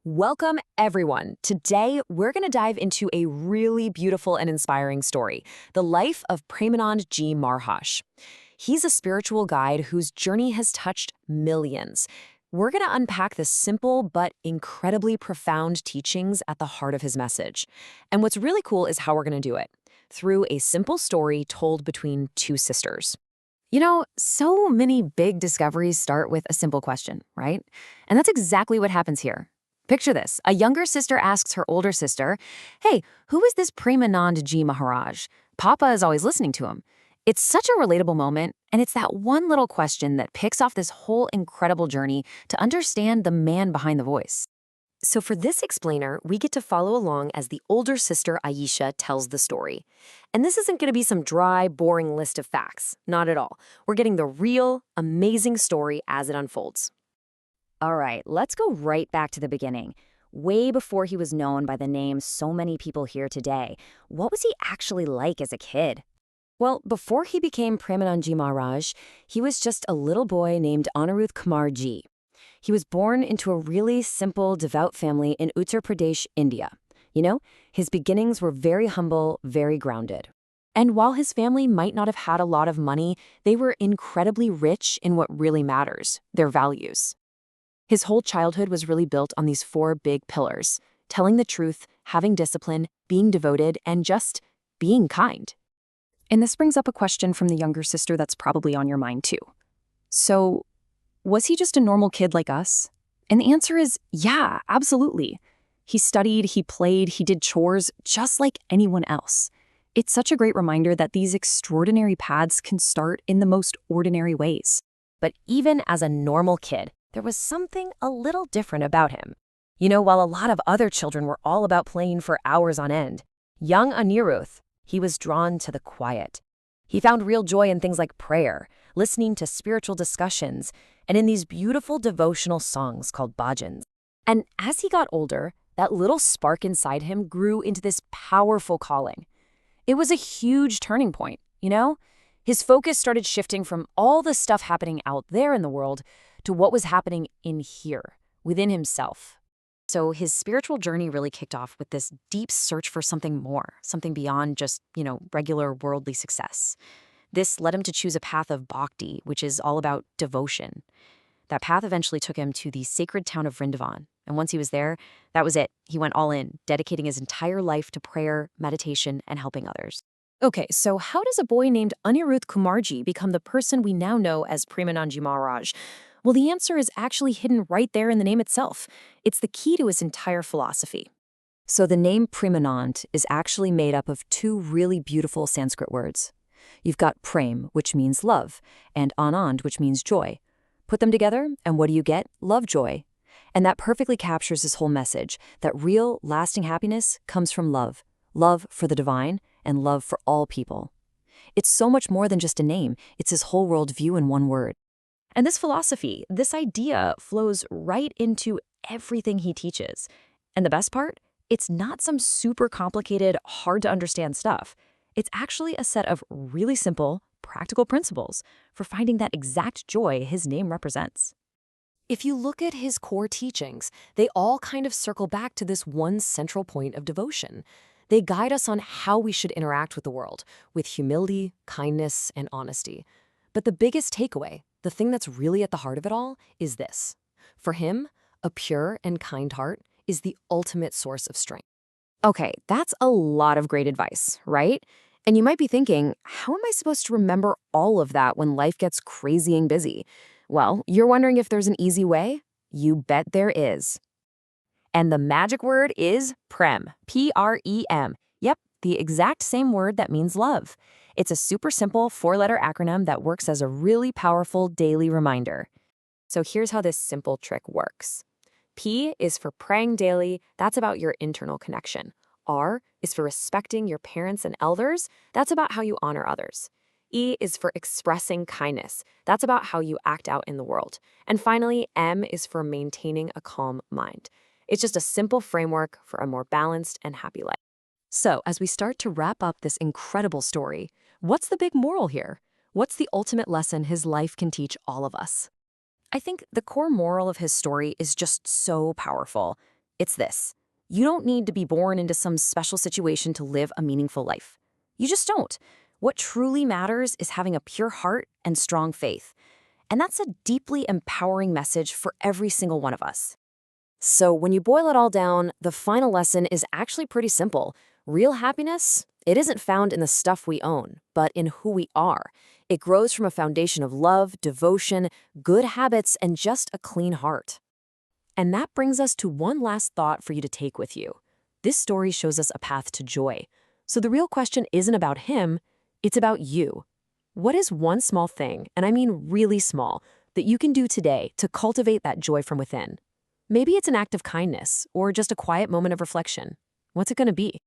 Welcome, everyone. Today, we're going to dive into a really beautiful and inspiring story, the life of Premanand Ji Maharaj. He's a spiritual guide whose journey has touched millions. We're going to unpack the simple but incredibly profound teachings at the heart of his message. And what's really cool is how we're going to do it, through a simple story told between two sisters. So many big discoveries start with a simple question, right? And that's exactly what happens here. Picture this. A younger sister asks her older sister, "Hey, who is this Premanand Ji Maharaj? Papa is always listening to him." It's such a relatable moment, and it's that one little question that picks off this whole incredible journey to understand the man behind the voice. So for this explainer, we get to follow along as the older sister Aisha tells the story. And this isn't going to be some dry, boring list of facts. Not at all. We're getting the real, amazing story as it unfolds. All right, let's go right back to the beginning. Way before he was known by the name so many people hear today, what was he actually like as a kid? Well, before he became Premanandji Maharaj, he was just a little boy named Anirudh Kumar Ji. He was born into a really simple, devout family in Uttar Pradesh, India. His beginnings were very humble, very grounded. And while his family might not have had a lot of money, they were incredibly rich in what really matters, their values. His whole childhood was really built on these four big pillars: telling the truth, having discipline, being devoted, and just being kind. And this brings up a question from the younger sister that's probably on your mind too. So, was he just a normal kid like us? And the answer is yeah, absolutely. He studied, he played, he did chores just like anyone else. It's such a great reminder that these extraordinary paths can start in the most ordinary ways. But even as a normal kid, there was something a little different about him. While a lot of other children were all about playing for hours on end, young Anirudh, he was drawn to the quiet. He found real joy in things like prayer, listening to spiritual discussions, and in these beautiful devotional songs called bhajans. And as he got older, that little spark inside him grew into this powerful calling. It was a huge turning point. His focus started shifting from all the stuff happening out there in the world to what was happening in here, within himself. So his spiritual journey really kicked off with this deep search for something more, something beyond just, regular worldly success. This led him to choose a path of bhakti, which is all about devotion. That path eventually took him to the sacred town of Vrindavan. And once he was there, that was it. He went all in, dedicating his entire life to prayer, meditation, and helping others. Okay, so how does a boy named Anirudh Kumarji become the person we now know as Premanandji Maharaj? Well, the answer is actually hidden right there in the name itself. It's the key to his entire philosophy. So the name Premanand is actually made up of two really beautiful Sanskrit words. You've got prem, which means love, and anand, which means joy. Put them together, and what do you get? Love-joy. And that perfectly captures his whole message, that real, lasting happiness comes from love. Love for the divine, and love for all people. It's so much more than just a name. It's his whole worldview in one word. And this philosophy, this idea, flows right into everything he teaches. And the best part? It's not some super complicated, hard-to-understand stuff. It's actually a set of really simple, practical principles for finding that exact joy his name represents. If you look at his core teachings, they all kind of circle back to this one central point of devotion. They guide us on how we should interact with the world, with humility, kindness, and honesty. But the biggest takeaway, the thing that's really at the heart of it all, is this. For him, a pure and kind heart is the ultimate source of strength. Okay, that's a lot of great advice, right? And you might be thinking, how am I supposed to remember all of that when life gets crazy and busy? Well, you're wondering if there's an easy way? You bet there is. And the magic word is prem, P-R-E-M. Yep, the exact same word that means love. It's a super simple four-letter acronym that works as a really powerful daily reminder. So here's how this simple trick works. P is for praying daily. That's about your internal connection. R is for respecting your parents and elders. That's about how you honor others. E is for expressing kindness. That's about how you act out in the world. And finally, M is for maintaining a calm mind. It's just a simple framework for a more balanced and happy life. So, as we start to wrap up this incredible story, what's the big moral here? What's the ultimate lesson his life can teach all of us? I think the core moral of his story is just so powerful. It's this. You don't need to be born into some special situation to live a meaningful life. You just don't. What truly matters is having a pure heart and strong faith. And that's a deeply empowering message for every single one of us. So when you boil it all down, the final lesson is actually pretty simple. Real happiness, it isn't found in the stuff we own, but in who we are. It grows from a foundation of love, devotion, good habits, and just a clean heart. And that brings us to one last thought for you to take with you. This story shows us a path to joy. So the real question isn't about him, it's about you. What is one small thing, and I mean really small, that you can do today to cultivate that joy from within? Maybe it's an act of kindness or just a quiet moment of reflection. What's it going to be?